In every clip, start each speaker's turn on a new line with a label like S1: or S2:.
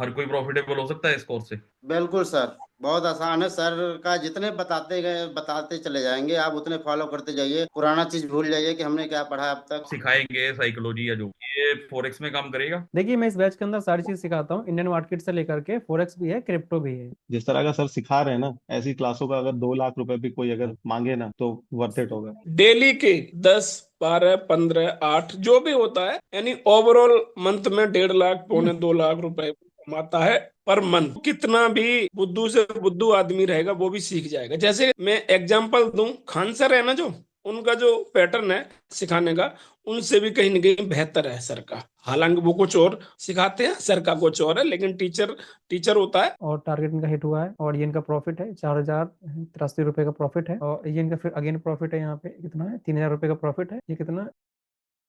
S1: हर कोई प्रॉफिटेबल हो सकता है इस कोर्स से।
S2: बिल्कुल सर, बहुत आसान है सर। का जितने बताते गए बताते चले जाएंगे, आप उतने फॉलो करते जाइए, पुराना चीज भूल जाइए कि हमने क्या पढ़ा अब तक।
S1: सिखाएंगे साइकोलॉजी या जो ये फॉरेक्स में काम करेगा।
S3: देखिए, मैं इस बैच के अंदर सारी चीज सिखाता हूँ। इंडियन मार्केट से लेकर के फॉरेक्स भी है, क्रिप्टो भी है।
S4: जिस तरह का सर सिखा रहे हैं ना, ऐसी क्लासों का अगर 2 लाख रुपए भी कोई अगर मांगे ना तो वर्थ इट होगा।
S5: डेली के 10, 12, 15, 8 जो भी होता है, यानी ओवरऑल मंथ में 1.5 लाख पौने 2 लाख रुपए कमाता है पर मंथ। कितना भी बुद्धू से बुद्धू आदमी रहेगा वो भी सीख जाएगा। जैसे मैं एग्जांपल दूं, खान सर है ना, जो उनका जो पैटर्न है सिखाने का, उनसे भी कहीं ना कहीं बेहतर है सर का। हालांकि वो कुछ और सिखाते हैं, सर का कुछ और है, लेकिन टीचर टीचर होता है।
S3: और टारगेट इनका हिट हुआ है और ये इनका प्रॉफिट है 4,083 रुपए का प्रॉफिट है। और ये इनका फिर अगेन प्रॉफिट है, यहाँ पे कितना है, 3,000 रुपए का प्रॉफिट है। ये कितना।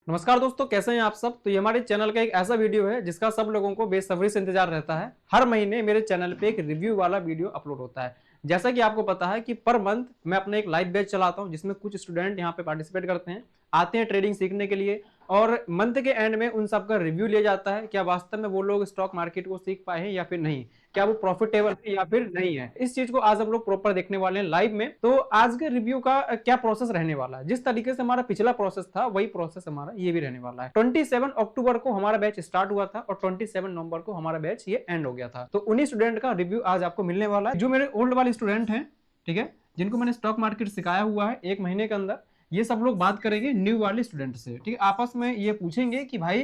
S3: नमस्कार दोस्तों, कैसे हैं आप सब। तो ये हमारे चैनल का एक ऐसा वीडियो है जिसका सब लोगों को बेसब्री से इंतजार रहता है। हर महीने मेरे चैनल पे एक रिव्यू वाला वीडियो अपलोड होता है। जैसा कि आपको पता है कि पर मंथ मैं अपना एक लाइव बैच चलाता हूं, जिसमें कुछ स्टूडेंट यहाँ पे पार्टिसिपेट करते हैं, आते हैं ट्रेडिंग सीखने के लिए। और मंथ के एंड में उन सबका रिव्यू लिया जाता है, क्या वास्तव में वो लोग स्टॉक मार्केट को सीख पाए हैं या फिर नहीं, क्या वो प्रॉफिटेबल है या फिर नहीं है। इस चीज को आज हम लोग प्रॉपर देखने वाले हैं लाइव में। तो आज के रिव्यू का क्या प्रोसेस रहने वाला है, जिस तरीके से हमारा पिछला प्रोसेस था वही प्रोसेस हमारा ये भी रहने वाला है। 27 अक्टूबर को हमारा बैच स्टार्ट हुआ था और 27 नवंबर को हमारा बैच ये एंड हो गया था। तो उन्हीं स्टूडेंट का रिव्यू आज आपको मिलने वाला है, जो मेरे ओल्ड वाले स्टूडेंट हैं, ठीक है, जिनको मैंने स्टॉक मार्केट सिखाया हुआ है 1 महीने के अंदर। ये सब लोग बात करेंगे न्यू वाले स्टूडेंट से, ठीक है। आपस में ये पूछेंगे कि भाई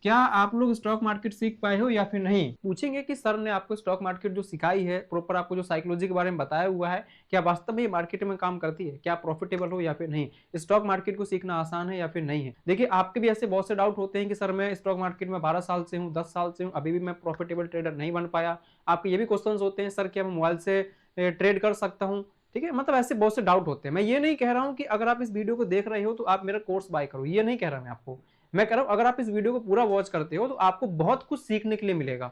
S3: क्या आप लोग स्टॉक मार्केट सीख पाए हो या फिर नहीं। पूछेंगे कि सर ने आपको स्टॉक मार्केट जो सिखाई है, प्रॉपर आपको जो साइकोलॉजी के बारे में बताया हुआ है, क्या वास्तव में ये मार्केट में काम करती है, क्या प्रॉफिटेबल हो या फिर नहीं, स्टॉक मार्केट को सीखना आसान है या फिर नहीं है। देखिए, आपके भी ऐसे बहुत से डाउट होते हैं कि सर मैं स्टॉक मार्केट में 12 साल से हूँ, 10 साल से हूँ, अभी भी मैं प्रॉफिटेबल ट्रेडर नहीं बन पाया। आपके ये भी क्वेश्चन होते हैं, सर क्या मैं मोबाइल से ट्रेड कर सकता हूँ, ठीक है। मतलब ऐसे बहुत से डाउट होते हैं। मैं ये नहीं कह रहा हूं कि अगर आप इस वीडियो को देख रहे हो तो आप मेरा कोर्स बाय करो, ये नहीं कह रहा मैं आपको। मैं कह रहा हूं अगर आप इस वीडियो को पूरा वॉच करते हो तो आपको बहुत कुछ सीखने के लिए मिलेगा,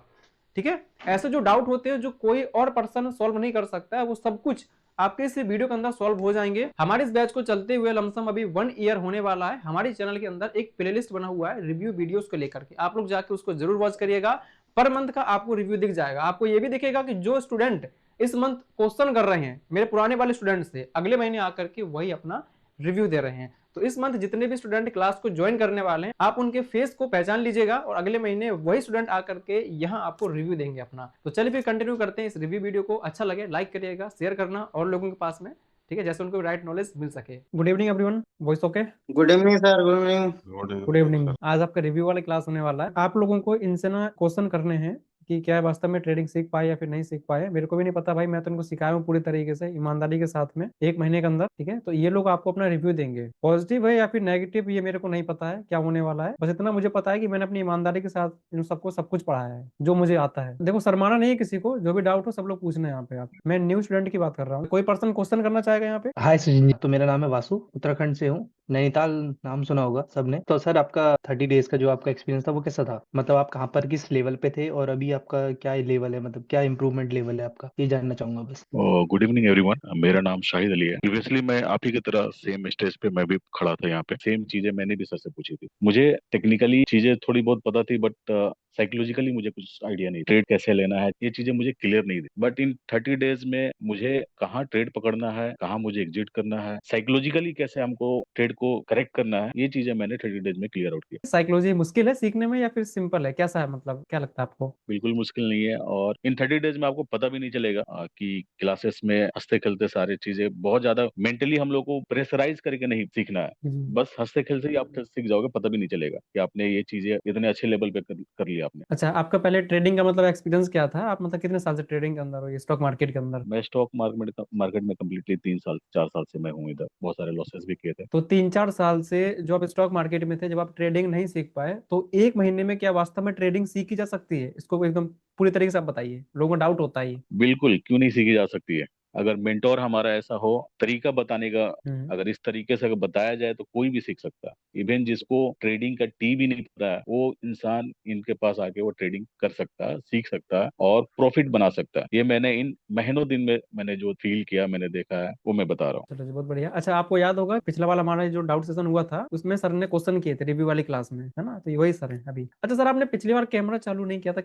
S3: ठीक है। ऐसे जो डाउट होते हैं जो कोई और पर्सन सॉल्व नहीं कर सकता है, वो सब कुछ आपके इस वीडियो के अंदर सॉल्व हो जाएंगे। हमारे इस बैच को चलते हुए लमसम अभी 1 ईयर होने वाला है। हमारे चैनल के अंदर एक प्लेलिस्ट बना हुआ है रिव्यू वीडियोस को लेकर के, आप लोग जाके उसको जरूर वॉच करिएगा। पर मंथ का आपको रिव्यू दिख जाएगा। आपको ये भी दिखेगा कि जो स्टूडेंट इस मंथ क्वेश्चन कर रहे हैं मेरे पुराने वाले स्टूडेंट से, अगले महीने आकर के वही अपना रिव्यू दे रहे हैं। तो इस मंथ जितने भी स्टूडेंट क्लास को ज्वाइन करने वाले हैं, आप उनके फेस को पहचान लीजिएगा और अगले महीने वही स्टूडेंट आकर के यहाँ आपको रिव्यू देंगे अपना। तो चलिए फिर कंटिन्यू करते हैं इस रिव्यू वीडियो को। अच्छा लगे लाइक करिएगा, शेयर करना और लोगों के पास में, ठीक है, जैसे उनको राइट नॉलेज मिल सके। Good evening everyone, voice okay.
S2: Good evening sir, good evening.
S3: Good evening. आज आपका रिव्यू वाली क्लास होने वाला है। आप लोगों को इनसे ना क्वेश्चन करने हैं कि क्या वास्तव में ट्रेडिंग सीख पाए या फिर नहीं सीख पाए। मेरे को भी नहीं पता भाई, मैं तो इनको सिखाया हूँ पूरी तरीके से ईमानदारी के साथ में 1 महीने के अंदर, ठीक है। तो ये लोग आपको अपना रिव्यू देंगे, पॉजिटिव है या फिर नेगेटिव ये मेरे को नहीं पता है क्या होने वाला है। बस इतना मुझे पता है कि मैंने अपनी ईमानदारी के साथ इन सबको सब कुछ पढ़ाया है जो मुझे आता है। देखो, शर्माना नहीं है किसी को, जो भी डाउट हो सब लोग पूछना है यहाँ पे। आप, मैं न्यू स्टूडेंट की बात कर रहा हूँ, कोई पर्सन क्वेश्चन करना चाहेगा यहाँ पे।
S6: हाय सचिन जी, तो मेरा नाम है वासु, उत्तराखंड से हूँ। नैनीताल नाम सुना होगा सबने। तो सर आपका 30 डेज का जो आपका एक्सपीरियंस था वो कैसा था, मतलब आप कहाँ पर किस लेवल पे थे और अभी आपका क्या लेवल है, मतलब क्या इम्प्रूवमेंट लेवल है आपका, ये जानना चाहूंगा बस।
S7: गुड इवनिंग एवरीवन, मेरा नाम शाहिद अली है। प्रीवियसली मैं आप ही की तरह सेम स्टेज पे मैं भी खड़ा था, यहाँ पे सेम चीजें मैंने भी सर से पूछी थी। मुझे टेक्निकली चीजें थोड़ी बहुत पता थी, बट साइकोलॉजिकली मुझे कुछ आइडिया नहीं, ट्रेड कैसे लेना है ये चीजें मुझे क्लियर नहीं थी। बट इन 30 डेज में मुझे कहाँ ट्रेड पकड़ना है, कहाँ मुझे एग्जिट करना है, साइकोलॉजिकली कैसे हमको ट्रेड को करेक्ट करना है, ये चीजें मैंने 30 डेज में क्लियर आउट किया।
S3: साइकोलॉजी मुश्किल है सीखने में या फिर सिंपल है, कैसा है, मतलब क्या लगता है आपको।
S7: बिल्कुल मुश्किल नहीं है, और इन 30 डेज में आपको पता भी नहीं चलेगा कि क्लासेस में हंसते खेलते सारी चीजें बहुत ज्यादा मेंटली हम लोग को प्रेशराइज करके नहीं सीखना है। बस हंसते खेलते ही आप सीख जाओगे, पता भी नहीं चलेगा कि आपने ये चीजें इतने अच्छे लेवल पे कर लिया आपने।
S3: अच्छा, आपका पहले ट्रेडिंग का मतलब एक्सपीरियंस क्या था, आप मतलब कितने साल से ट्रेडिंग के अंदर हो, ये स्टॉक मार्केट के अंदर।
S7: मैं स्टॉक मार्केट में कम्प्लीटली 3 साल 4 साल से मैं हूँ इधर, बहुत सारे लॉसेस भी किए थे।
S3: तो 3-4 साल से जो आप स्टॉक मार्केट में थे, जब आप ट्रेडिंग नहीं सीख पाए, तो 1 महीने में क्या वास्तव में ट्रेडिंग सीखी जा सकती है, इसको एकदम पूरी तरीके से आप बताइए, लोगों को डाउट होता है ये।
S7: बिल्कुल, क्यों नहीं सीखी जा सकती है। अगर मेंटोर हमारा ऐसा हो, तरीका बताने का, अगर इस तरीके से अगर बताया जाए तो कोई भी सीख सकता है। इवन जिसको ट्रेडिंग का टी भी नहीं पता है, वो इंसान इनके पास आके वो ट्रेडिंग कर सकता है, सीख सकता है और प्रॉफिट बना सकता है। ये मैंने इन महीनों दिन में मैंने जो फील किया, मैंने देखा है, वो मैं बता रहा हूँ।
S3: चलो जी, बहुत बढ़िया। अच्छा, आपको याद होगा पिछला वाला हमारा जो डाउट सेशन हुआ था उसमें सर ने क्वेश्चन किए थे रिव्यू वाली क्लास में, है ना? तो ये वही सर है अभी। अच्छा सर, आपने पिछली बार कैमरा चालू नहीं किया था,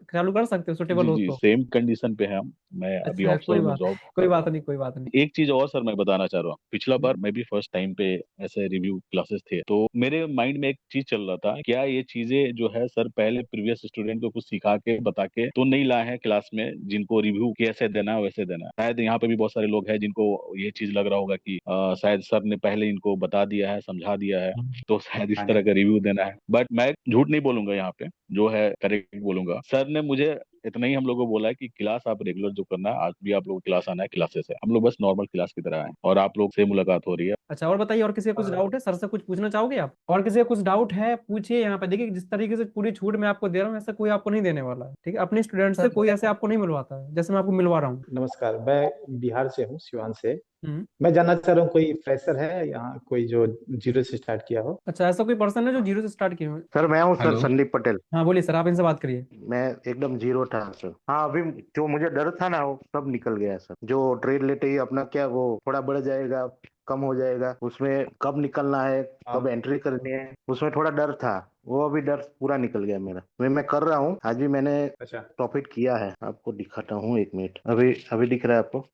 S3: चालू कर सकते हो सुटेबल
S7: जी
S3: हो
S7: जी,
S3: तो?
S7: सेम कंडीशन पे है हम। मैं अभी
S3: अच्छा,
S7: ऑफशोर में जॉब
S3: कोई
S7: कर रहा
S3: बात
S7: हूँ।
S3: नहीं, कोई बात नहीं।
S7: एक चीज और सर मैं बताना चाह रहा हूँ, पिछला बार मैं भी फर्स्ट टाइम पे ऐसे रिव्यू क्लासेस थे, तो मेरे माइंड में एक चीज चल रहा था, क्या ये चीजें जो है सर पहले प्रीवियस स्टूडेंट को कुछ सिखा के बता के तो नहीं लाए हैं क्लास में, जिनको रिव्यू कैसे देना है वैसे देना है। शायद यहाँ पे भी बहुत सारे लोग हैं जिनको ये चीज लग रहा होगा कि शायद सर ने पहले इनको बता दिया है, समझा दिया है, तो शायद इस तरह का रिव्यू देना है। बट मैं झूठ नहीं बोलूंगा, यहाँ पे जो है करेक्ट बोलूंगा। सर ने मुझे इतना ही हम लोगों को बोला है कि क्लास आप रेगुलर जो करना है, आज भी आप लोगों को क्लास आना है, क्लासेस है, हम लोग बस नॉर्मल क्लास की तरह है और आप लोग से मुलाकात हो रही है।
S3: अच्छा, और बताइए, और किसी का कुछ डाउट है? सर से कुछ पूछना चाहोगे आप? और किसी का कुछ डाउट है पूछिए। यहाँ पे देखिए, जिस तरीके से पूरी छूट मैं आपको दे रहा हूँ ऐसा कोई आपको नहीं देने वाला है, ठीक है? अपने स्टूडेंट से कोई ऐसे आपको नहीं मिलवाता है जैसे मैं आपको मिलवा रहा हूँ।
S8: नमस्कार, मैं बिहार से हूँ, सिवान से।
S3: हम्म।
S8: मैं जानना चाह रहा हूँ, कोई फ्रेशर है यहाँ, कोई जो जीरो से स्टार्ट किया हो?
S3: अच्छा, ऐसा कोई पर्सन है जो जीरो से स्टार्ट किए हुए?
S9: सर मैं हूँ सर,
S6: हेलो।
S9: संदीप पटेल।
S3: हाँ बोलिए सर, आप इनसे बात करिए।
S9: मैं एकदम जीरो था सर। हाँ, अभी जो मुझे डर था ना वो सब निकल गया है सर। जो ट्रेड लेते ही अपना क्या वो थोड़ा बढ़ जाएगा, कम हो जाएगा, उसमें कब निकलना है, कब एंट्री करनी है, उसमें थोड़ा डर था। वो अभी डर पूरा निकल गया मेरा। मैं कर रहा हूँ, आज भी मैंने
S8: अच्छा।
S9: प्रॉफिट किया है। आपको दिखाता हूँ, एक मिनट। अभी अभी दिख रहा है आपको?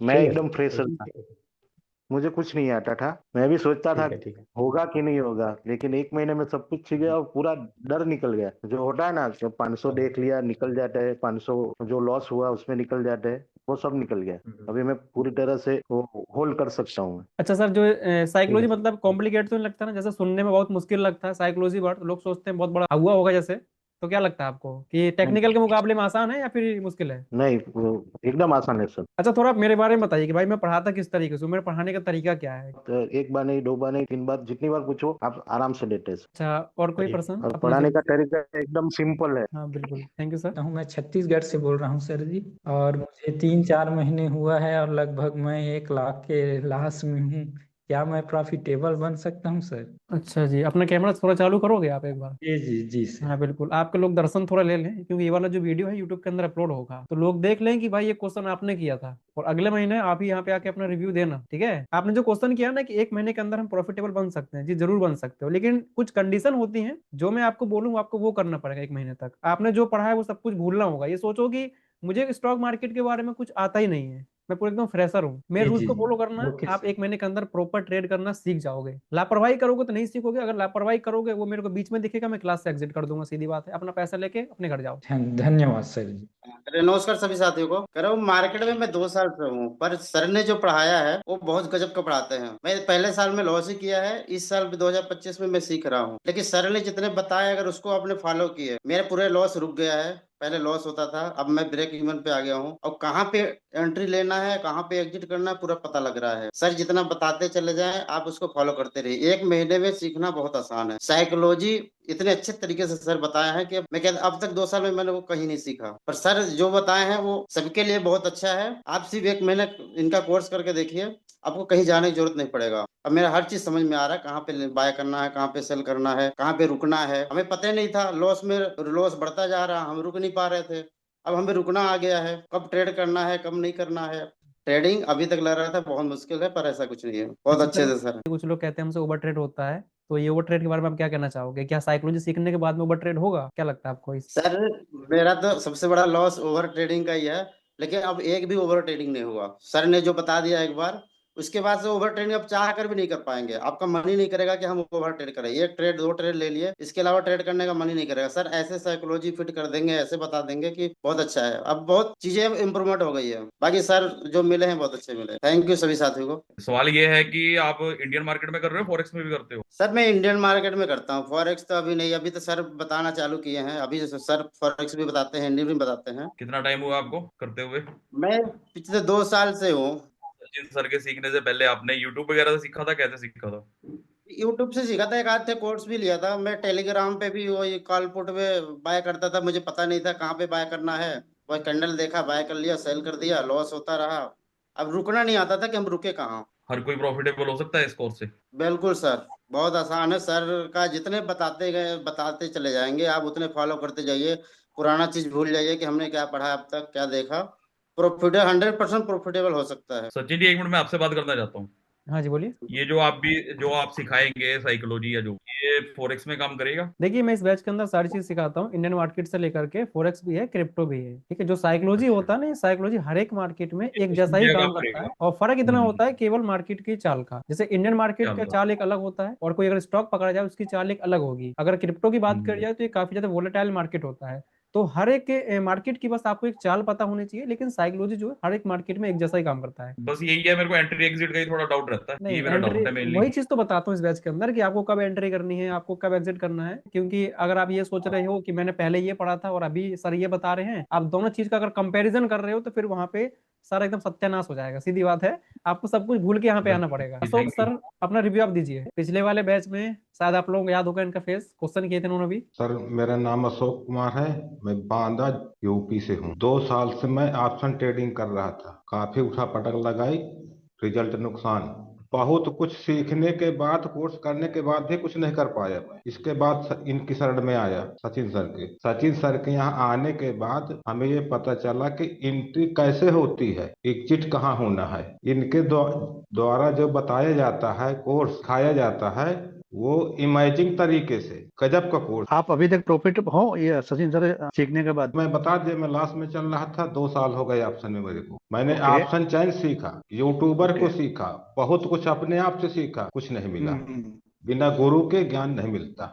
S9: मैं
S8: ठीक है
S9: एकदम
S8: सर,
S9: फ्रेशर था, मुझे कुछ नहीं आता था। मैं भी सोचता था
S8: ठीक है।
S9: होगा कि नहीं होगा, लेकिन एक महीने में सब कुछ सीख गया और पूरा डर निकल गया। जो होता है ना, जो 500 देख लिया निकल जाता है, 500 जो लॉस हुआ उसमें निकल जाता है, वो सब निकल गया। अभी मैं पूरी तरह से वो होल्ड कर सकता हूँ।
S3: अच्छा सर, जो
S8: ठीक
S3: साइकोलॉजी
S8: है
S3: मतलब कॉम्प्लिकेट तो नहीं लगता ना? जैसे सुनने में बहुत मुश्किल लगता है साइकोलॉजी वर्ड, लोग सोचते हैं बहुत बड़ा हुआ होगा जैसे। तो क्या लगता है आपको कि टेक्निकल के मुकाबले में आसान है या फिर मुश्किल है?
S9: नहीं, वो एकदम आसान है सर।
S3: अच्छा, थोड़ा आप मेरे बारे में बताइए कि भाई मैं पढ़ाता किस तरीके से हूँ, मेरे पढ़ाने का तरीका क्या है?
S9: तो एक बार नहीं, दो बार नहीं, 3 बार, जितनी बार पूछो आप आराम से लेते हैं सर।
S3: अच्छा, और कोई पर्सन
S9: और
S3: अपने जो?
S9: पढ़ाने का तरीका एकदम सिंपल है।
S3: हाँ बिल्कुल, थैंक यू सर।
S10: मैं छत्तीसगढ़ से बोल रहा हूँ सर जी। और मुझे 3-4 महीने हुआ है और लगभग मैं 1 लाख के लास्ट में हूँ। क्या मैं प्रॉफिटेबल बन सकता हूँ सर?
S3: अच्छा जी, अपना कैमरा थोड़ा चालू करोगे आप एक बार?
S10: जी जी जी सर।
S3: हाँ बिल्कुल, आपके लोग दर्शन थोड़ा ले लें क्योंकि ये वाला जो वीडियो है यूट्यूब के अंदर अपलोड होगा, तो लोग देख लें कि भाई ये क्वेश्चन आपने किया था, और अगले महीने आप ही यहाँ पे आके अपना रिव्यू देना, ठीक है? आपने जो क्वेश्चन किया ना कि 1 महीने के अंदर हम प्रॉफिटेबल बन सकते हैं, जी जरूर बन सकते हो, लेकिन कुछ कंडीशन होती हैं जो मैं आपको बोलूँ आपको वो करना पड़ेगा। 1 महीने तक आपने जो पढ़ा है वो सब कुछ भूलना होगा। ये सोचो कि मुझे स्टॉक मार्केट के बारे में कुछ आता ही नहीं है, मैं पूरा एकदम फ्रेशर हूँ, मेरे
S10: जी
S3: रूल्स
S10: जी
S3: को
S10: जी।
S3: फॉलो करना।
S10: ओके
S3: आप
S10: सर।
S3: 1 महीने के अंदर प्रॉपर ट्रेड करना सीख जाओगे। लापरवाही करोगे तो नहीं सीखोगे। अगर लापरवाही करोगे वो मेरे को बीच में दिखेगा, मैं क्लास से एग्जिट कर दूंगा, सीधी बात है। अपना पैसा लेके अपने घर जाओ।
S10: धन्यवाद सर जी।
S2: अरे नमस्कार सभी साथियों को। कह रहा हूँ मार्केट में मैं 2 साल से हूँ, पर सर ने जो पढ़ाया है वो बहुत गजब का पढ़ाते हैं। मैं पहले साल में लॉस ही किया है, इस साल भी 2025 में मैं सीख रहा हूँ, लेकिन सर ने जितने बताया अगर उसको आपने फॉलो किए, मेरे पूरे लॉस रुक गया है। पहले लॉस होता था, अब मैं ब्रेक इवन पे आ गया हूँ, और कहाँ पे एंट्री लेना है, कहाँ पे एग्जिट करना है, पूरा पता लग रहा है। सर जितना बताते चले जाएं, आप उसको फॉलो करते रहिए। 1 महीने में सीखना बहुत आसान है। साइकोलॉजी इतने अच्छे तरीके से सर बताया है कि मैं कहता अब तक 2 साल में मैंने वो कहीं नहीं सीखा, पर सर जो बताए हैं वो सबके लिए बहुत अच्छा है। आप सिर्फ 1 महीने इनका कोर्स करके देखिए, आपको कहीं जाने की जरूरत नहीं पड़ेगा। अब मेरा हर चीज समझ में आ रहा है, कहाँ पे बाय करना है, कहाँ पे सेल करना है, कहाँ पे रुकना है। हमें पता ही नहीं था, लॉस में लॉस बढ़ता जा रहा, हम रुक नहीं पा रहे थे। अब हमें रुकना आ गया है, कब ट्रेड करना है कब नहीं करना है। ट्रेडिंग अभी तक लग रहा था बहुत मुश्किल है, पर ऐसा कुछ नहीं है, बहुत
S3: अच्छा
S2: अच्छे
S3: सर,
S2: से सर।
S3: कुछ लोग कहते हैं हमसे ओवर ट्रेड होता है, तो ये ओवर ट्रेड के बारे में आप क्या कहना चाहोगे? क्या साइकोलॉजी सीखने के बाद में ओवर ट्रेड होगा? क्या लगता है आपको इस?
S2: सर मेरा तो सबसे बड़ा लॉस ओवर ट्रेडिंग का ही है, लेकिन अब एक भी ओवर ट्रेडिंग नहीं हुआ। सर ने जो बता दिया एक बार, उसके बाद से ओवर ट्रेडिंग अब चाह कर भी नहीं कर पाएंगे। आपका मन ही नहीं करेगा कि हम ओवर ट्रेड करें। एक ट्रेड दो ट्रेड ले लिए, इसके अलावा ट्रेड करने का मन ही नहीं करेगा। सर ऐसे साइकोलॉजी फिट कर देंगे, ऐसे बता देंगे कि बहुत अच्छा है। अब बहुत चीजें इम्प्रूवमेंट हो गई है। बाकी सर जो मिले हैं बहुत अच्छे मिले। थैंक यू सभी साथियों को।
S1: सवाल ये है कि आप इंडियन मार्केट में कर रहे हो, फॉरेक्स में भी करते हो?
S2: सर मैं इंडियन मार्केट में करता हूँ, फॉरेक्स तो अभी नहीं। अभी तो सर बताना चालू किए हैं, अभी सर फॉरेक्स भी बताते हैं, हिंदी भी बताते हैं।
S1: कितना टाइम हुआ आपको करते हुए?
S2: मैं पिछले 2 साल से हूँ।
S1: जिन सर के सीखने से पहले आपने यूट्यूब वगैरह से सीखा था, कैसे सीखा था?
S2: यूट्यूब से सीखा था, एक आध थे कोर्स भी लिया था। मैं टेलीग्राम पे भी वही कॉल पुट में बाय करता था, मुझे पता नहीं था कहाँ पे बाय करना है। वह कैंडल देखा, बाय कर लिया, सेल कर दिया, लॉस होता रहा। अब रुकना नहीं आता था कि हम रुके कहाँ।
S1: हर कोई प्रॉफिटेबल हो सकता है इस कोर्स से?
S2: बिल्कुल सर, बहुत आसान है सर। का जितने बताते गए बताते चले जाएंगे, आप उतने फॉलो करते जाइए। पुराना चीज भूल जाइए कि हमने क्या पढ़ा अब तक, क्या देखा। प्रॉफिट 100% प्रॉफिटेबल हो सकता है।
S1: सचिन जी, एक मिनट मैं आपसे बात करना चाहता हूँ।
S3: हाँ जी बोलिए।
S1: ये जो आप सिखाएंगे साइकोलॉजी या जो, ये फॉरेक्स में काम करेगा?
S3: देखिए मैं इस बैच के अंदर सारी चीज सिखाता हूँ, इंडियन मार्केट से लेकर के फोरेक्स भी है, क्रिप्टो भी है। ठीक है, जो साइकोलॉजी
S1: अच्छा,
S3: होता है ना, ये साइकोलॉजी हर एक मार्केट में एक
S1: इसमें
S3: जैसा ही
S1: क्या
S3: काम
S1: काम
S3: करता
S1: करेगा?
S3: है, और फर्क इतना होता है
S1: हम्म।
S3: केवल मार्केट की चाल का। जैसे इंडियन मार्केट
S1: क्या
S3: का
S1: बात।
S3: चाल एक अलग होता है, और कोई अगर स्टॉक पकड़ा जाए उसकी चाल एक अलग होगी। अगर क्रिप्टो की बात करी
S1: हम्म।
S3: जाए तो ये काफी ज्यादा वोलेटाइल मार्केट होता है। तो हर एक मार्केट की बस आपको एक चाल पता होनी चाहिए, लेकिन साइकोलॉजी जो है हर एक मार्केट में एक जैसा ही काम करता है।
S1: बस यही है, मेरे को एंट्री एग्जिट का ही थोड़ा डाउट रहता है,
S3: नहीं,
S1: ये मेरा
S3: एंट्री
S1: डाउट है मेनली।
S3: वही चीज तो बताता हूँ इस बैच के अंदर कि आपको कब एंट्री करनी है, आपको कब एग्जिट करना है। क्योंकि अगर आप ये सोच रहे हो कि मैंने पहले ये पढ़ा था और अभी सर ये बता रहे हैं, आप दोनों चीज का अगर कंपैरिजन कर रहे हो तो फिर वहां पे सर एकदम सत्यानाश हो जाएगा। सीधी बात है, आपको सब कुछ भूल के यहाँ पे आना पड़ेगा। Ashok
S1: thank you.
S3: सर, अपना रिव्यू आप दीजिए। पिछले वाले बैच में शायद आप लोगों को याद होगा, इनका फेस क्वेश्चन किए थे उन्होंने भी।
S11: सर मेरा नाम अशोक कुमार है। मैं बांदा यूपी से हूँ। 2 साल से मैं ऑप्शन ट्रेडिंग कर रहा था। काफी उठापटक लगाई, रिजल्ट नुकसान। बहुत कुछ सीखने के बाद, कोर्स करने के बाद भी कुछ नहीं कर पाया मैं। इसके बाद इनकी शरण में आया, सचिन सर के यहाँ आने के बाद हमें ये पता चला कि एंट्री कैसे होती है, एग्जिट कहाँ होना है। इनके द्वारा जो बताया जाता है, कोर्स खाया जाता है, वो इमेजिंग तरीके से गजब का कोर्स।
S12: आप अभी तक प्रॉफिट हो ये सचिन सर सीखने के बाद?
S11: मैं बता दिया, मैं लास्ट में चल रहा था। 2 साल हो गए ऑप्शन में मेरे को। मैंने
S12: ओके
S11: ऑप्शन चैन सीखा, यूट्यूबर को
S12: ओके।
S11: सीखा, बहुत कुछ अपने आप से सीखा, कुछ नहीं मिला।
S12: हम्म।
S11: बिना गुरु के ज्ञान नहीं मिलता।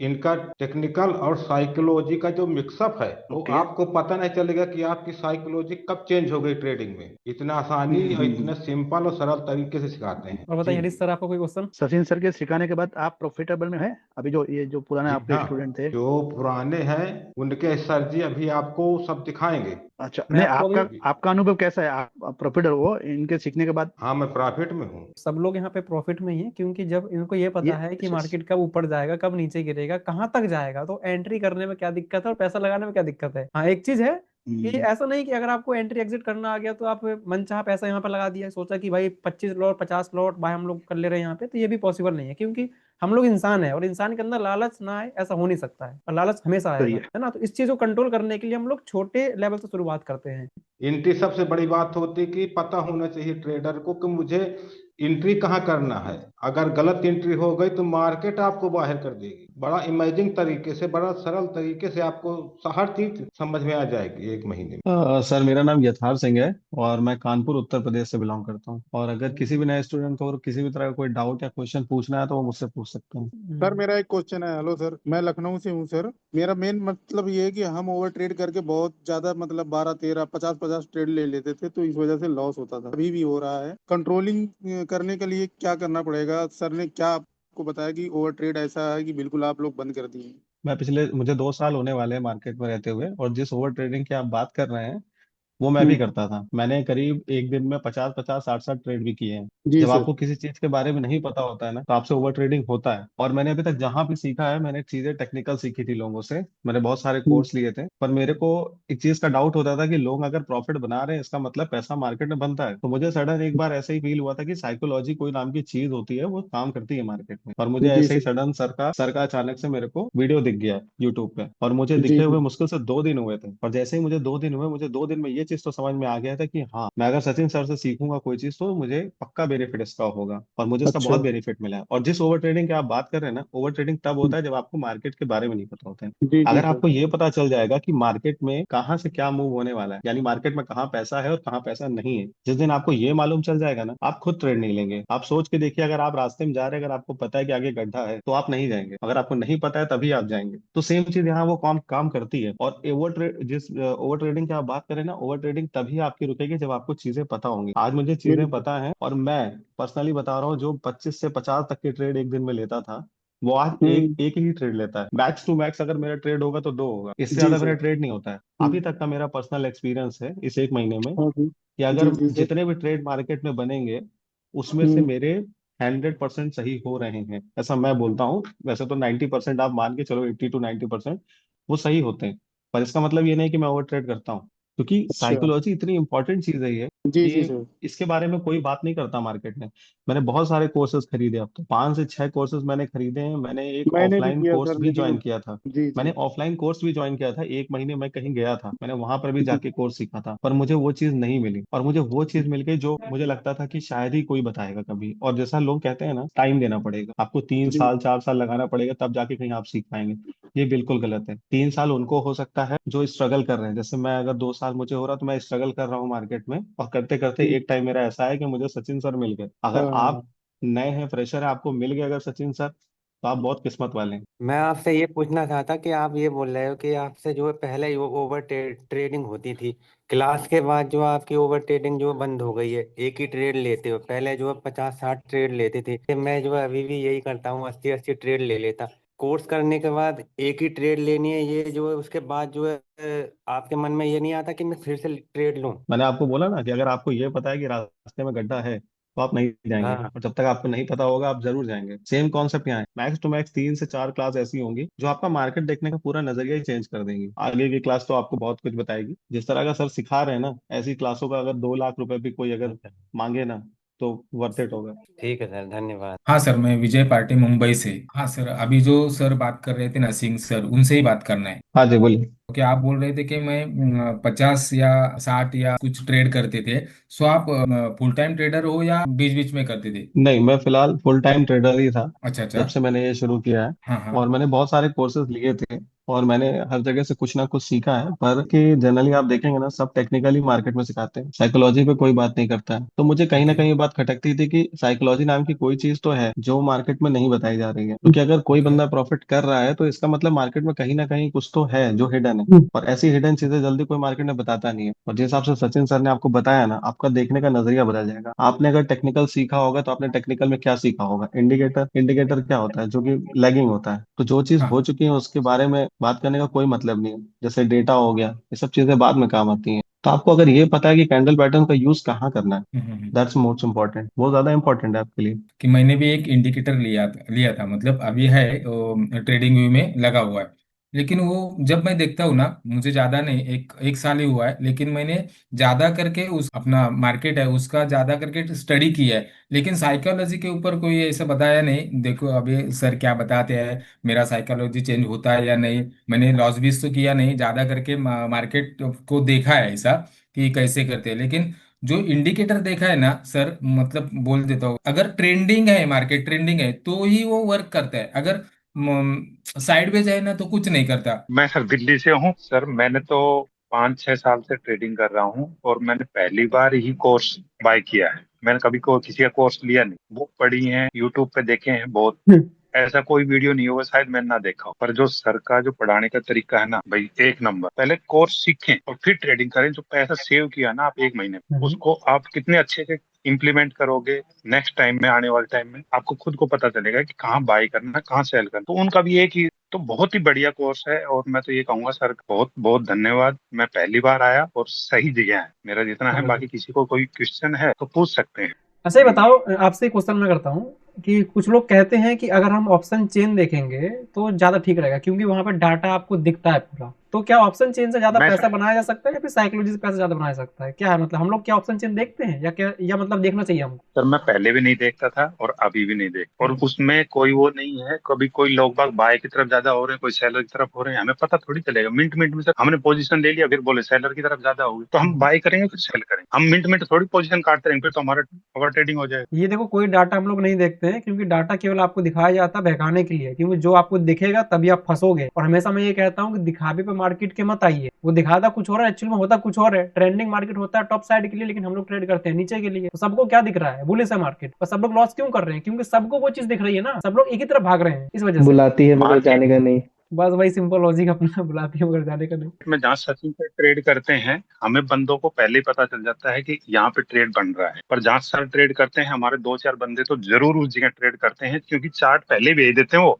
S11: इनका टेक्निकल और साइकोलॉजी का जो मिक्सअप है, वो
S12: ओके।
S11: आपको पता नहीं चलेगा कि आपकी साइकोलॉजी कब चेंज हो गई ट्रेडिंग में। इतना आसानी और इतना सिंपल और सरल तरीके से सिखाते हैं
S3: और
S11: जी।
S3: बताइए हरीश सर, आपको कोई क्वेश्चन?
S12: सचिन सर के सिखाने के बाद आप प्रॉफिटेबल में है? अभी जो ये जो पुराने
S11: जी
S12: आपके
S11: हाँ,
S12: स्टूडेंट थे।
S11: जो पुराने हैं उनके सर जी अभी आपको सब दिखाएंगे।
S12: अच्छा,
S3: मैं
S12: नहीं
S3: आपको अभी,
S12: आपका अनुभव कैसा है? आप प्रॉफिट हो इनके सीखने के बाद?
S11: हाँ, मैं प्रॉफिट में हूँ।
S3: सब लोग यहाँ पे प्रॉफिट में ही है, क्योंकि जब इनको ये पता
S12: ये
S3: है कि मार्केट कब ऊपर जाएगा, कब नीचे गिरेगा, कहाँ तक जाएगा, तो एंट्री करने में क्या दिक्कत है और पैसा लगाने में क्या दिक्कत है। हाँ, एक चीज है कि ऐसा नहीं कि अगर आपको एंट्री एग्जिट करना आ गया तो आप मनचाहा पैसा यहाँ पे लगा दिया, सोचा कि भाई 25 लॉट 50 लॉट भाई हम लोग कर ले रहे हैं यहाँ पे, तो ये भी पॉसिबल नहीं है। क्योंकि हम लोग इंसान है और इंसान के अंदर लालच ना आए ऐसा हो नहीं सकता है, और लालच हमेशा
S12: सही
S3: आएगा,
S12: है।
S3: है ना। तो इस चीज को कंट्रोल करने के लिए हम लोग छोटे लेवल से शुरुआत करते हैं।
S11: एंट्री सबसे बड़ी बात होती है कि पता होना चाहिए ट्रेडर को कि मुझे एंट्री कहाँ करना है। अगर गलत एंट्री हो गई तो मार्केट आपको बाहर कर देगी। बड़ा इमेजिंग तरीके से, बड़ा सरल तरीके से आपको हर चीज समझ में आ जाएगी 1 महीने में।
S4: सर मेरा नाम यथार्थ सिंह है और मैं कानपुर उत्तर प्रदेश से बिलोंग करता हूँ। और अगर किसी भी नए स्टूडेंट को और किसी भी तरह का कोई डाउट या क्वेश्चन पूछना है तो वो मुझसे पूछ सकते हैं।
S13: सर मेरा एक क्वेश्चन है। हेलो सर, मैं लखनऊ से हूँ सर। मेरा मेन मतलब ये है कि हम ओवर ट्रेड करके बहुत ज्यादा, मतलब 12 13 50 50 ट्रेड ले लेते थे, तो इस वजह से लॉस होता था, अभी भी हो रहा है। कंट्रोलिंग करने के लिए क्या करना पड़ेगा? सर ने क्या आपको बताया कि ओवर ट्रेड ऐसा है कि बिल्कुल आप लोग बंद कर दिए?
S4: मुझे 2 साल होने वाले हैं मार्केट में रहते हुए, और जिस ओवर ट्रेडिंग की आप बात कर रहे हैं वो मैं भी करता था। मैंने करीब एक दिन में 50 50 60 60 ट्रेड भी किए हैं।
S13: जी
S4: जब
S13: सर।
S4: आपको किसी चीज के बारे में नहीं पता होता है ना, तो आपसे ओवर ट्रेडिंग होता है। और मैंने अभी तक जहां भी सीखा है, मैंने चीजें टेक्निकल सीखी थी लोगों से। मैंने बहुत सारे कोर्स लिए थे, पर मेरे को एक चीज का डाउट होता था कि लोग अगर प्रॉफिट बना रहे हैं इसका मतलब पैसा मार्केट में बनता है। तो मुझे सडन एक बार ऐसे ही फील हुआ था कि साइकोलॉजी कोई नाम की चीज होती है, वो काम करती है मार्केट में। और मुझे
S13: जी
S4: ऐसे ही
S13: सर।
S4: सडन सर का अचानक से मेरे को वीडियो दिख गया यूट्यूब पे, और मुझे
S13: जी
S4: दिखे
S13: सर।
S4: हुए मुश्किल से 2 दिन हुए थे। और जैसे ही मुझे 2 दिन हुए, मुझे 2 दिन में ये चीज तो समझ में आ गया था कि हाँ, मैं अगर सचिन सर से सीखूंगा कोई चीज तो मुझे पक्का बेनिफिट इसका होगा। और मुझे इसका
S13: अच्छा।
S4: बहुत बेनिफिट मिला है। और जिस ओवर ट्रेडिंग की आप बात कर रहे हैं ना, ओवर ट्रेडिंग तब होता है जब आपको मार्केट के बारे में नहीं पता होता है।
S13: जी जी
S4: अगर
S13: सर।
S4: आपको ये पता चल जाएगा कि मार्केट में कहाँ से क्या मूव होने वाला है, यानी मार्केट में कहाँ पैसा है और कहाँ पैसा नहीं है, जिस दिन आपको ये मालूम चल जाएगा ना, आप खुद ट्रेड नहीं लेंगे। आप सोच के देखिए, अगर आप रास्ते में जा रहे हैं, अगर आपको पता है कि आगे गड्ढा है तो आप नहीं जाएंगे। अगर आपको नहीं पता है तभी आप जाएंगे। तो सेम चीज यहाँ वो काम काम करती है। और ओवर ट्रेडिंग की आप बात करें ना, ओवर ट्रेडिंग तभी आपकी रुकेगी जब आपको चीजें पता होंगी। आज मुझे चीजें
S13: बिल्कुल।
S4: पता है, और मैं पर्सनली बता रहा हूँ, जो 25 से 50 तक के ट्रेड एक दिन में लेता था, वो आज एक
S13: हम्म।
S4: एक ही ट्रेड लेता है। मैक्स टू मैक्स अगर मेरा ट्रेड होगा तो 2 होगा, इससे
S13: जी
S4: ज्यादा मेरा
S13: सर।
S4: ट्रेड नहीं होता है। अभी तक का मेरा पर्सनल एक्सपीरियंस है इस 1 महीने में,
S13: हाँ जी।
S4: कि अगर
S13: जी जी सर।
S4: जितने भी ट्रेड मार्केट में बनेंगे उसमें से
S13: हम्म।
S4: मेरे 100% सही हो रहे हैं, ऐसा मैं बोलता हूँ। वैसे तो 90% आप मान के चलो, 80 to 90% वो सही होते हैं। पर इसका मतलब ये नहीं कि मैं ओवर ट्रेड करता हूँ। क्योंकि
S13: अच्छा।
S4: साइकोलॉजी इतनी इंपॉर्टेंट चीज है ये
S13: जी जी
S4: कि
S13: सर।
S4: इसके बारे में कोई बात नहीं करता मार्केट में। मैंने बहुत सारे कोर्सेज खरीदे, अब तो 5 से 6 कोर्सेज मैंने खरीदे हैं। मैंने एक
S13: मैंने भी
S4: ऑफलाइन
S13: किया
S4: कोर्स
S13: सर,
S4: भी
S13: लेकिन
S4: ज्वाइन किया था।
S13: जी जी।
S4: मैंने ऑफलाइन कोर्स भी ज्वाइन किया था, 1 महीने मैं कहीं गया था, मैंने वहां पर भी जाके कोर्स सीखा था, पर मुझे वो चीज नहीं मिली। और मुझे वो चीज मिल गई जो मुझे लगता था कि शायद ही कोई बताएगा कभी। और जैसा लोग कहते हैं ना, टाइम देना पड़ेगा आपको, 3 साल 4 साल लगाना पड़ेगा, तब जाके कहीं आप सीख पाएंगे। ये बिल्कुल गलत है। 3 साल उनको हो सकता है जो स्ट्रगल कर रहे हैं। जैसे मैं, अगर 2 साल मुझे हो रहा, तो मैं स्ट्रगल कर रहा हूँ मार्केट में, और करते करते
S13: जी।
S4: एक टाइम मेरा ऐसा है कि मुझे सचिन सर मिल गए। अगर
S13: हाँ।
S4: आप नए हैं, फ्रेशर है, आपको मिल गए अगर सचिन सर, तो आप बहुत किस्मत वाले हैं।
S14: मैं आपसे ये पूछना चाहता कि आप ये बोल रहे हो कि आपसे जो है पहले ओवर ट्रेडिंग होती थी, क्लास के बाद जो आपकी ओवर ट्रेडिंग जो बंद हो गई है, एक ही ट्रेड लेते हो। पहले जो है 50-60 ट्रेड लेते थे, मैं जो है अभी भी यही करता हूँ, 80-80 ट्रेड ले लेता। कोर्स करने के बाद एक ही ट्रेड लेनी है, ये जो है उसके बाद जो है आपके मन में ये नहीं आता कि मैं फिर से ट्रेड लूं?
S4: मैंने आपको बोला ना कि अगर आपको ये पता है कि रास्ते में गड्ढा है, तो आप नहीं जाएंगे,
S14: हाँ।
S4: और जब तक आपको नहीं पता होगा आप जरूर जाएंगे। सेम कॉन्सेप्ट यहाँ है। मैक्स टू मैक्स 3 से 4 क्लास ऐसी होंगी जो आपका मार्केट देखने का पूरा नजरिया ही चेंज कर देंगी। आगे की क्लास तो आपको बहुत कुछ बताएगी। जिस तरह का सर सिखा रहे हैं ना, ऐसी क्लासों का अगर 2 लाख रुपए भी कोई अगर मांगे ना, तो वर्थ इट होगा।
S14: ठीक है सर, धन्यवाद।
S15: हाँ सर, मैं विजय पार्टी मुंबई से। हाँ सर, अभी जो सर बात कर रहे थे ना, सिंह सर, उनसे ही बात करना है।
S4: हाँ जी, बोलिए।
S15: कि आप बोल रहे थे कि मैं 50 या 60 या कुछ ट्रेड करते थे। सो आप फुल टाइम ट्रेडर हो या बीच बीच में करते थे?
S4: नहीं, मैं फिलहाल फुल टाइम ट्रेडर ही था
S15: अच्छा अच्छा।
S4: जब से मैंने ये शुरू किया है।
S15: हाँ हाँ।
S4: और मैंने बहुत सारे कोर्सेज लिए थे, और मैंने हर जगह से कुछ ना कुछ सीखा है। पर कि जनरली आप देखेंगे ना, सब टेक्निकली मार्केट में सिखाते हैं, साइकोलॉजी पे कोई बात नहीं करता है। तो मुझे कहीं ना
S15: ओके।
S4: कहीं ये बात खटकती थी कि साइकोलॉजी नाम की कोई चीज तो है जो मार्केट में नहीं बताई जा रही है। क्योंकि अगर कोई
S15: ओके।
S4: बंदा प्रॉफिट कर रहा है, तो इसका मतलब मार्केट में कहीं ना कहीं कुछ तो है जो हिडन है। और ऐसी हिडन चीजें जल्दी कोई मार्केट में बताता नहीं है। और जिस हिसाब से सचिन सर ने आपको बताया ना, आपका देखने का नजरिया बदल जाएगा। आपने अगर टेक्निकल सीखा होगा, तो आपने टेक्निकल में क्या सीखा होगा? इंडिकेटर, इंडिकेटर क्या होता है? जो कि लैगिंग होता है। तो जो चीज हो
S15: हाँ।
S4: चुकी है उसके बारे में बात करने का कोई मतलब नहीं है। जैसे डेटा हो गया, ये सब चीजें बाद में काम आती हैं। तो आपको अगर ये पता है कि कैंडल पैटर्न का यूज कहाँ करना है, दैट्स मोस्ट इंपॉर्टेंट। वो ज्यादा इंपॉर्टेंट है आपके लिए।
S15: कि मैंने भी एक इंडिकेटर लिया था, मतलब अभी है ट्रेडिंग व्यू में लगा हुआ है। लेकिन वो जब मैं देखता हूँ ना, मुझे ज्यादा नहीं, एक एक साल ही हुआ है, लेकिन मैंने ज्यादा करके उस अपना मार्केट है उसका ज्यादा करके स्टडी किया है। लेकिन साइकोलॉजी के ऊपर कोई ऐसा बताया नहीं। देखो अभी सर क्या बताते हैं, मेरा साइकोलॉजी चेंज होता है या नहीं। मैंने लॉस भी तो किया नहीं, ज्यादा करके मार्केट को देखा है ऐसा कि कैसे करते हैं। लेकिन जो इंडिकेटर देखा है ना सर, मतलब बोल देता हूँ, अगर ट्रेंडिंग है, मार्केट ट्रेंडिंग है तो ही वो वर्क करता है। अगर साइडवेज है ना तो कुछ नहीं करता।
S16: मैं सर दिल्ली से हूँ सर। मैंने तो 5-6 साल से ट्रेडिंग कर रहा हूँ, और मैंने पहली बार ही कोर्स बाय किया है। मैंने कभी किसी का कोर्स लिया नहीं। बुक पढ़ी है, यूट्यूब पे देखे हैं बहुत। ऐसा कोई वीडियो नहीं होगा शायद मैंने ना देखा हो। पर जो सर का जो पढ़ाने का तरीका है ना भाई, एक नंबर। पहले कोर्स सीखें और फिर ट्रेडिंग करें। जो पैसा सेव किया ना आप 1 महीने में, उसको आप कितने अच्छे से इम्प्लीमेंट करोगे नेक्स्ट टाइम में, आने वाले टाइम में आपको खुद को पता चलेगा कि कहाँ बाय करना, कहाँ सेल करना। तो उनका भी एक ही, तो बहुत ही बढ़िया कोर्स है। और मैं तो ये कहूंगा सर, बहुत बहुत धन्यवाद। मैं पहली बार आया और सही जगह है मेरा जितना है। बाकी किसी को कोई क्वेश्चन है तो पूछ सकते हैं।
S3: अच्छा ये बताओ, आपसे एक क्वेश्चन मैं करता हूँ कि कुछ लोग कहते हैं कि अगर हम ऑप्शन चेन देखेंगे तो ज्यादा ठीक रहेगा, क्योंकि वहां पर डाटा आपको दिखता है पूरा। तो क्या ऑप्शन चेन से ज्यादा
S16: मैं
S3: पैसा बनाया जा सकता है, या फिर साइकोलॉजी से पैसा ज्यादा बनाया जा सकता है? क्या है मतलब, हम लोग क्या ऑप्शन चेन देखते हैं, या क्या, या मतलब देखना चाहिए हमको?
S16: सर मैं पहले भी नहीं देखता था और अभी भी नहीं देखता। और उसमें कोई वो नहीं है, कभी कोई लोग बाग बाय की तरफ ज्यादा हो रहे हैं, कोई सेलर की तरफ हो रहे हैं, हमें पता थोड़ी चलेगा। मिनट मिनट में सर हमने पोजीशन ले लिया, फिर बोले सेलर की तरफ ज्यादा होगी, तो हम बाय करेंगे फिर सेल करेंगे। हम मिनट मिनट थोड़ी पोजीशन काटते रहेंगे, फिर तो हमारा ओवर ट्रेडिंग हो जाएगा।
S3: ये देखो, कोई डाटा हम लोग नहीं देखते हैं, क्योंकि डाटा केवल आपको दिखाया जाता है बहकाने के लिए, क्योंकि जो आपको दिखेगा तभी आप फंसोगे। और हमेशा मैं ये कहता हूँ कि दिखावे पे मार्केट के मत आइए। वो दिखाता कुछ और है, एक्चुअल में होता कुछ और है। ट्रेंडिंग मार्केट होता है टॉप साइड के लिए, लेकिन हम लोग ट्रेड करते हैं नीचे के लिए। तो सबको क्या दिख रहा है? बुलिश है मार्केट, और सब लोग लॉस क्यों कर रहे हैं? क्योंकि सबको वो चीज दिख रही है ना, सब लोग एक ही तरफ भाग रहे हैं इस वजह से।
S6: बुलाती है मगर जाने का नहीं।
S3: बस वही सिंपल लॉजिक अपना, बुलाती है मगर जाने का नहीं।
S16: में जहाँ सचिन से ट्रेड करते हैं, हमें बंदों को पहले ही पता चल जाता है कि यहाँ पे ट्रेड बन रहा है। पर जहाँ सर ट्रेड करते हैं, हमारे 2-4 बंदे तो जरूर उस जगह ट्रेड करते हैं, क्योंकि चार्ट पहले भेज देते हैं वो।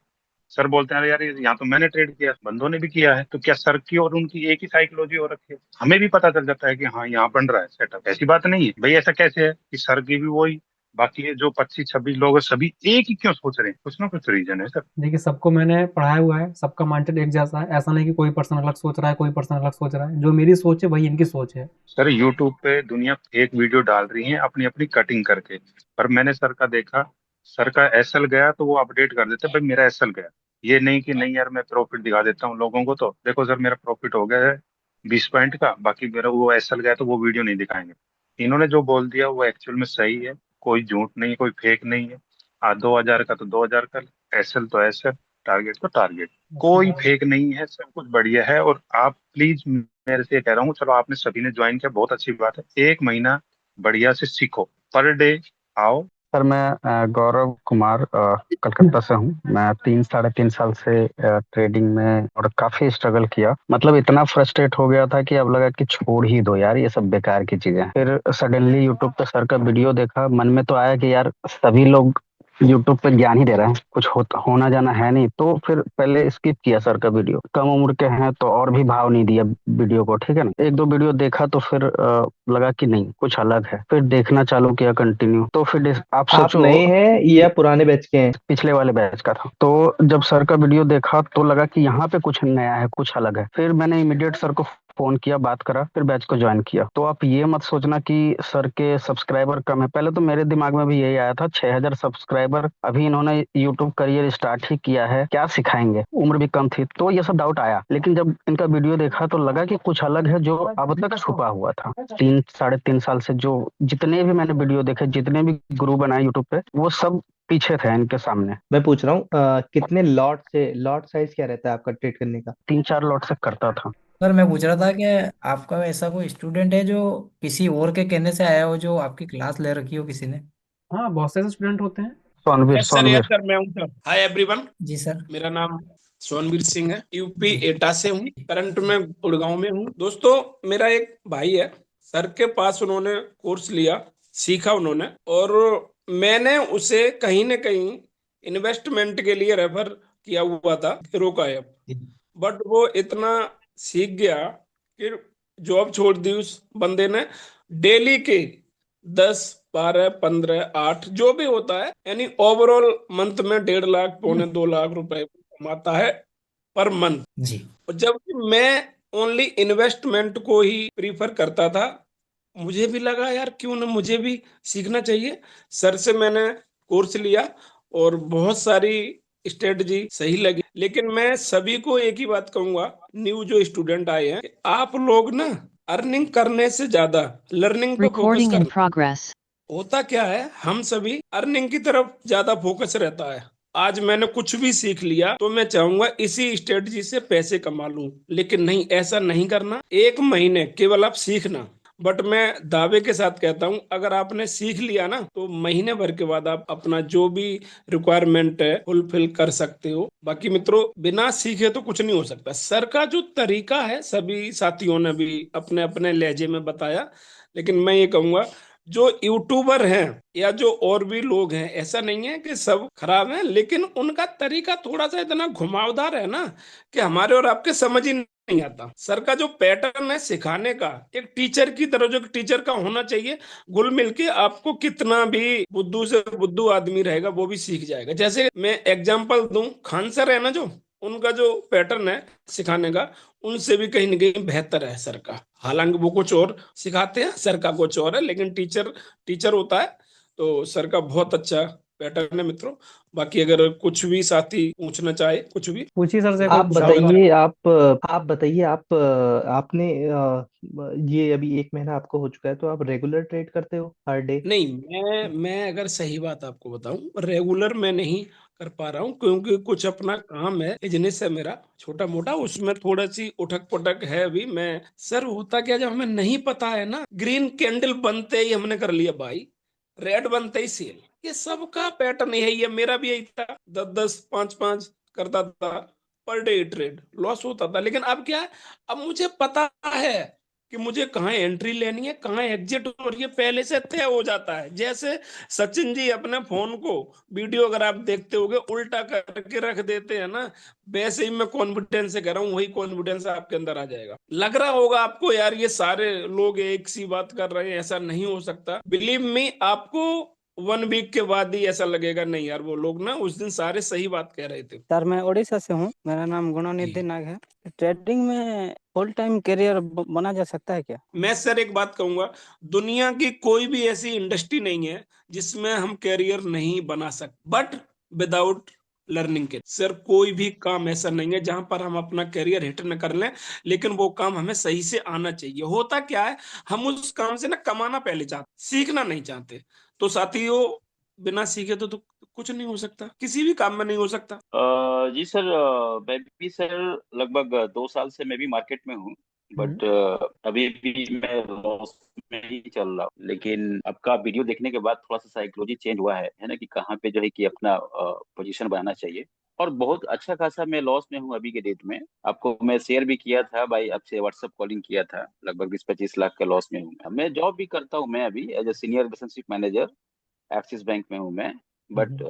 S16: सर बोलते हैं अरे यार यहाँ तो मैंने ट्रेड किया, बंदों ने भी किया है। तो क्या सर की और उनकी एक ही साइकोलॉजी हो रखी है? हमें भी पता चल जाता है कि हाँ यहाँ बन रहा है सेटअप। ऐसी बात नहीं है भाई, ऐसा कैसे है कि सर की भी वही बाकी ये जो 25-26 लोग हैं सभी एक ही क्यों सोच रहे हैं? कुछ ना कुछ रीजन है सर।
S3: देखिए, सबको मैंने पढ़ाया हुआ है, सबका माइंडसेट एक जैसा है। ऐसा नहीं कि कोई पर्सन अलग सोच रहा है, कोई पर्सन अलग सोच रहा है। जो मेरी सोच है वही इनकी सोच है।
S16: सर यूट्यूब पे दुनिया फेक वीडियो डाल रही है अपनी अपनी कटिंग करके, पर मैंने सर का देखा, सर का एसएल गया तो वो अपडेट कर देते भाई मेरा एसएल गया। ये नहीं कि नहीं यार मैं प्रॉफिट दिखा देता हूँ लोगों को, तो देखो सर मेरा प्रॉफिट हो गया है 20 पॉइंट का, बाकी मेरा वो एसएल गया तो वो वीडियो नहीं दिखाएंगे। इन्होंने जो बोल दिया वो एक्चुअल में सही है, कोई झूठ नहीं, कोई फेक नहीं है। 2,000 का तो 2,000 का, एसएल तो एसएल, टारगेट तो टारगेट, कोई फेक नहीं है, सब कुछ बढ़िया है। और आप प्लीज, मेरे से ये कह रहा हूँ, चलो आपने सभी ने ज्वाइन किया बहुत अच्छी बात है, 1 महीना बढ़िया से सीखो, पर डे आओ।
S12: सर मैं गौरव कुमार कलकत्ता से हूँ। मैं 3 साढ़े 3 साल से ट्रेडिंग में और काफी स्ट्रगल किया। मतलब इतना फ्रस्ट्रेट हो गया था कि अब लगा कि छोड़ ही दो यार, ये सब बेकार की चीजें। फिर सडनली यूट्यूब पे सर का वीडियो देखा, मन में तो आया कि यार सभी लोग यूट्यूब पे ज्ञान ही दे रहे हैं, कुछ होना जाना है नहीं। तो फिर पहले स्किप किया सर का वीडियो। कम उम्र के हैं तो और भी भाव नहीं दिया वीडियो को, ठीक है ना। 1-2 वीडियो देखा तो फिर लगा कि नहीं कुछ अलग है, फिर देखना चालू किया कंटिन्यू। तो फिर आप
S6: आप
S12: सोचो,
S6: नए हैं या पुराने बैच के हैं?
S12: पिछले वाले बैच का था। तो जब सर का वीडियो देखा तो लगा कि यहाँ पे कुछ नया है, कुछ अलग है। फिर मैंने इमीडिएट सर को फोन किया, बात करा, फिर बैच को ज्वाइन किया। तो आप ये मत सोचना कि सर के सब्सक्राइबर कम है। पहले तो मेरे दिमाग में भी यही आया था, 6,000 सब्सक्राइबर, अभी इन्होंने यूट्यूब करियर स्टार्ट ही किया है, क्या सिखाएंगे, उम्र भी कम थी, तो ये सब डाउट आया। लेकिन जब इनका वीडियो देखा तो लगा कि कुछ अलग है जो अब तक छुपा हुआ था। 3 साढ़े 3 साल से जो जितने भी मैंने वीडियो देखे, जितने भी गुरु बनाए यूट्यूब पे, वो सब पीछे थे इनके सामने।
S6: मैं पूछ रहा हूँ कितने लॉट साइज क्या रहता है आपका ट्रेड करने का?
S12: 3-4 लॉट से करता था।
S17: सर मैं पूछ रहा था कि आपका ऐसा कोई स्टूडेंट है जो किसी और के कहने से आया हो, जो आपकी क्लास ले रखी हो किसी ने?
S3: हाँ, बहुत से स्टूडेंट होते हैं।
S12: सोनवीर
S5: यस
S12: सोनवीर
S5: सर मैं हूँ सर। हाय एवरीवन,
S17: जी सर।
S5: मेरा नाम सोनवीर सिंह है, यूपी एटा से हूँ, करंट में गुड़गांव में हूँ। दोस्तों मेरा एक भाई है, सर के पास उन्होंने कोर्स लिया, सीखा उन्होंने, और मैंने उसे कहीं न कहीं इन्वेस्टमेंट के लिए रेफर किया हुआ था हीरो का ऐप, बट वो इतना सीख गया कि जॉब छोड़ दी उस बंदे ने। डेली के 10, 12, 15, 8 जो भी होता है, यानी ओवरऑल मंथ में 1.5 लाख, 1.25-2 लाख रुपए कमाता है पर मंथ
S17: जी।
S5: और जबकि मैं ओनली इन्वेस्टमेंट को ही प्रीफर करता था, मुझे भी लगा यार क्यों ना मुझे भी सीखना चाहिए। सर से मैंने कोर्स लिया और बहुत सारी स्ट्रेटजी सही लगी, लेकिन मैं सभी को एक ही बात कहूंगा, न्यू जो स्टूडेंट आए हैं, कि आप लोग ना अर्निंग करने से ज्यादा लर्निंग पे फोकस
S18: Recording in
S5: करना।
S18: progress.
S5: होता क्या है, हम सभी अर्निंग की तरफ ज्यादा फोकस रहता है। आज मैंने कुछ भी सीख लिया तो मैं चाहूंगा इसी स्ट्रेटजी से पैसे कमा लूं, लेकिन नहीं, ऐसा नहीं करना। 1 महीने केवल आप सीखना, बट मैं दावे के साथ कहता हूं, अगर आपने सीख लिया ना तो महीने भर के बाद आप अपना जो भी रिक्वायरमेंट है फुलफिल कर सकते हो। बाकी मित्रों, बिना सीखे तो कुछ नहीं हो सकता। सर का जो तरीका है, सभी साथियों ने भी अपने अपने लहजे में बताया, लेकिन मैं ये कहूंगा जो यूट्यूबर हैं या जो और भी लोग हैं, ऐसा नहीं है कि सब खराब हैं, लेकिन उनका तरीका थोड़ा सा इतना घुमावदार है ना कि हमारे और आपके समझ ही नहीं आता। सर का जो पैटर्न है सिखाने का, एक टीचर की तरह जो टीचर का होना चाहिए, घुल मिल के आपको कितना भी बुद्धू से बुद्धू आदमी रहेगा वो भी सीख जाएगा। जैसे मैं एग्जांपल दूं, खान सर है ना, जो उनका जो पैटर्न है सिखाने का, उनसे भी कहीं ना कहीं बेहतर है सर का। हालांकि वो कुछ और सिखाते हैं, सर का कुछ और है, लेकिन टीचर टीचर होता है। तो सर का बहुत अच्छा पैटर्न है मित्रों। बाकी अगर कुछ भी साथी पूछना चाहे कुछ भी
S3: पूछिए सर से,
S6: आप
S3: कोई
S6: बताइए, आप बताइए, आपने ये अभी 1 महीना आपको हो चुका है, तो आप रेगुलर ट्रेड करते हो हर डे?
S5: नहीं। मैं अगर सही बात आपको बताऊं, रेगुलर मैं नहीं कर पा रहा हूं, क्योंकि कुछ अपना काम है, बिजनेस है मेरा छोटा मोटा, उसमें थोड़ा सी उठक पटक है अभी। मैं सर, होता क्या, जब हमें नहीं पता है ना, ग्रीन कैंडल बनते ही हमने कर लिया बाई, रेड बनते ही सेल। ये सबका पैटर्न यही है, मेरा भी यही था। 10-10, 5-5 करता था पर डे ट्रेड, लॉस होता था। लेकिन अब क्या है, अब मुझे पता है कि मुझे कहाँ एंट्री लेनी है, कहाँ एग्जिट, और ये पहले से तय हो जाता है। जैसे सचिन जी अपने फोन को, वीडियो अगर आप देखते होगे, उल्टा करके रख देते हैं ना, वैसे ही मैं कॉन्फिडेंस से कह रहा हूँ, वही कॉन्फिडेंस आपके अंदर आ जाएगा। लग रहा होगा आपको यार ये सारे लोग एक सी बात कर रहे हैं, ऐसा नहीं हो सकता। बिलीव मी, आपको 1 वीक के बाद ही ऐसा लगेगा नहीं यार, वो लोग ना उस दिन सारे सही बात कह रहे थे।
S18: सर मैं उड़ीसा से हूँ, मेरा नाम गुणानिधि नाग है। ट्रेडिंग में फुल टाइम करियर बना जा सकता है क्या?
S5: मैं सर एक बात कहूंगा, दुनिया की कोई भी ऐसी इंडस्ट्री नहीं है जिसमें हम कैरियर नहीं बना सकते, बट विदाउट लर्निंग के। सर कोई भी काम ऐसा नहीं है जहां पर हम अपना कैरियर हिट न कर लें, लेकिन वो काम हमें सही से आना चाहिए। होता क्या है, हम उस काम से ना कमाना पहले चाहते, सीखना नहीं चाहते। तो साथियों, बिना सीखे तो कुछ नहीं हो सकता, किसी भी काम में नहीं हो सकता।
S19: जी सर, मैं भी सर लगभग 2 साल से मैं भी मार्केट में हूँ, बट अभी भी मैं लॉस में ही चल रहा हूँ। लेकिन आपका वीडियो देखने के बाद थोड़ा सा साइकोलॉजी चेंज हुआ है ना, कि कहाँ पे जो है कि अपना पोजीशन बनाना चाहिए। और बहुत अच्छा खासा मैं लॉस में हूँ अभी के डेट में। आपको मैं शेयर भी किया था भाई, आपसे व्हाट्सएप कॉलिंग किया था, लगभग 20-25 लाख का लॉस में हूँ मैं जॉब भी करता हूँ मैं अभी as a senior relationship manager Axis Bank में हूँ मैं, बट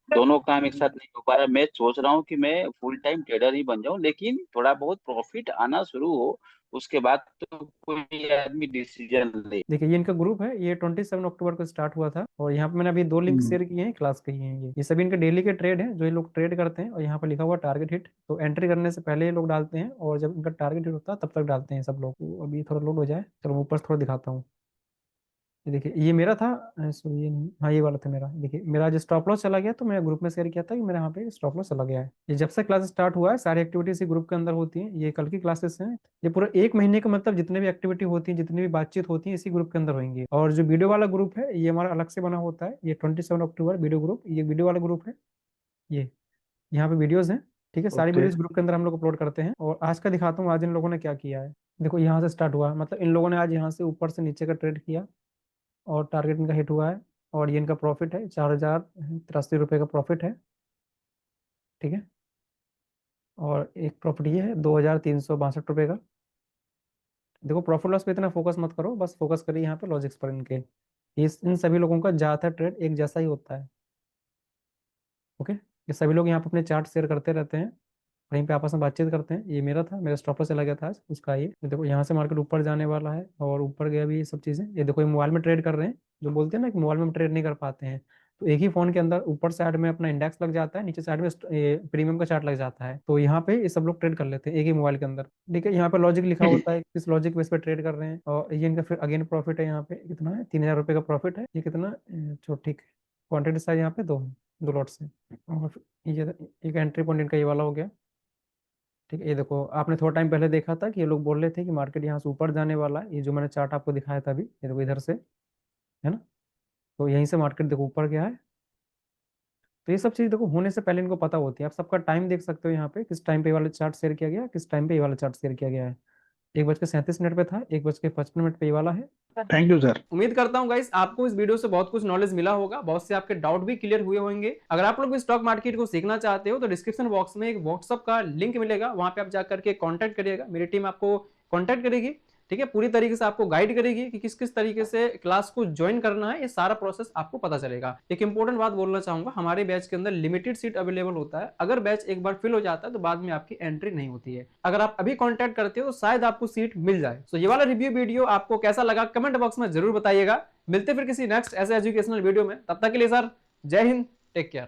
S19: दोनों काम एक साथ नहीं हो पा रहा। मैं सोच रहा हूँ कि मैं फुल टाइम ट्रेडर ही बन जाऊं, लेकिन थोड़ा बहुत प्रॉफिट आना शुरू हो, उसके बाद तो कोई आदमी डिसीजन ले।
S3: देखिए ये इनका ग्रुप है, ये 27 अक्टूबर को स्टार्ट हुआ था और यहाँ पे मैंने अभी 2 लिंक शेयर किए हैं, क्लास के ही हैं ये सभी इनके डेली के ट्रेड हैं जो ये लोग ट्रेड करते हैं। और यहाँ पे लिखा हुआ टारगेट हिट, तो एंट्री करने से पहले ये लोग डालते हैं और जब इनका टारगेट हिट होता है तब तक डालते हैं सब लोग। तो अभी थोड़ा लोड हो जाए, चलो ऊपर से थोड़ा दिखाता हूँ। ये देखिए ये मेरा था, सॉरी ये नहीं, हाँ ये वाला था मेरा। देखिए मेरा जो स्टॉप लॉस चला गया, तो मैं ग्रुप में शेयर किया था कि मेरे यहाँ पे स्टॉप लॉस चला गया है। ये जब से क्लास स्टार्ट हुआ है सारी एक्टिविटीज ग्रुप के अंदर होती हैं, ये कल की क्लासेस हैं। ये पूरा 1 महीने का मतलब जितने भी एक्टिविटी होती है, जितनी भी बातचीत होती है, इसी ग्रुप के अंदर होंगी। और जो वीडियो वाला ग्रुप है ये हमारा अलग से बना होता है, ये 27 अक्टूबर वीडियो ग्रुप, ये वीडियो वाला ग्रुप है। ये यहाँ पे वीडियोज हैं, ठीक है, सारी
S6: ओके।
S3: वीडियोज ग्रुप के अंदर हम लोग अपलोड करते हैं। और आज का दिखाता हूँ आज इन लोगों ने क्या किया है। देखो यहाँ से स्टार्ट हुआ है, मतलब इन लोगों ने आज यहाँ से ऊपर से नीचे का ट्रेड किया और टारगेट इनका हिट हुआ है। और ये इनका प्रॉफिट है 4083 रुपये का प्रॉफिट है, ठीक है। और एक प्रॉफिट ये है 2362 रुपये का। देखो प्रॉफिट लॉस पे इतना फोकस मत करो, बस फोकस करिए यहाँ पे लॉजिक्स पर इनके। इन सभी लोगों का ज़्यादातर ट्रेड एक जैसा ही होता है, ओके। ये सभी लोग यहाँ पे अपने चार्ट शेयर करते रहते हैं, वहीं पे आपस में बातचीत करते हैं। ये मेरा था, मेरा स्टॉप लॉस चला गया था आज, उसका ये देखो यहाँ से मार्केट ऊपर जाने वाला है और ऊपर गया भी, ये सब चीज़ें। ये देखो ये मोबाइल में ट्रेड कर रहे हैं, जो बोलते हैं ना कि मोबाइल में ट्रेड नहीं कर पाते हैं, तो एक ही फोन के अंदर ऊपर साइड में अपना इंडेक्स लग जाता है, नीचे साइड में प्रीमियम का चार्ट लग जाता है। तो यहाँ पे ये सब लोग ट्रेड कर लेते हैं एक ही मोबाइल के अंदर, ठीक है। यहाँ पे लॉजिक लिखा होता है, किस लॉजिक बेस पे ट्रेड कर रहे हैं। और ये इनका फिर अगेन प्रॉफिट है, यहाँ पे कितना है 3000 रुपये का प्रॉफिट है। ये कितना ठीक है, क्वान्टिटी साइज यहाँ पे 2 लॉट्स है। और ये एक एंट्री पॉइंट इनका ये वाला हो गया, ठीक है। ये देखो आपने थोड़ा टाइम पहले देखा था कि ये लोग बोल रहे थे कि मार्केट यहाँ से ऊपर जाने वाला है, ये जो मैंने चार्ट आपको दिखाया था अभी, ये देखो इधर से, है ना। तो यहीं से मार्केट देखो ऊपर गया है। तो ये सब चीज़ देखो होने से पहले इनको पता होती है। आप सबका टाइम देख सकते हो यहाँ पे, किस टाइम पे ये वाला चार्ट शेयर किया गया, किस टाइम पे ये वाला चार्ट शेयर किया गया है। 1:37 पे था, 1:55 पे ये वाला है।
S12: Thank you sir.
S3: उम्मीद करता हूं गाइस आपको इस वीडियो से बहुत कुछ नॉलेज मिला होगा, बहुत से आपके डाउट भी क्लियर हुए होंगे। अगर आप लोग भी स्टॉक मार्केट को सीखना चाहते हो तो डिस्क्रिप्शन बॉक्स में एक व्हाट्सअप का लिंक मिलेगा, वहां पे आप जाकर के कांटेक्ट करिएगा, मेरी टीम आपको कांटेक्ट करेगी, ठीक है। पूरी तरीके से आपको गाइड करेगी कि किस किस तरीके से क्लास को ज्वाइन करना है, ये सारा प्रोसेस आपको पता चलेगा। एक इंपॉर्टेंट बात बोलना चाहूंगा, हमारे बैच के अंदर लिमिटेड सीट अवेलेबल होता है। अगर बैच एक बार फिल हो जाता है तो बाद में आपकी एंट्री नहीं होती है। अगर आप अभी कॉन्टैक्ट करते हो तो शायद आपको सीट मिल जाए। तो ये वाला रिव्यू वीडियो आपको कैसा लगा कमेंट बॉक्स में जरूर बताइएगा। मिलते फिर किसी नेक्स्ट ऐसे एजुकेशनल वीडियो में, तब तक के लिए सर जय हिंद, टेक केयर।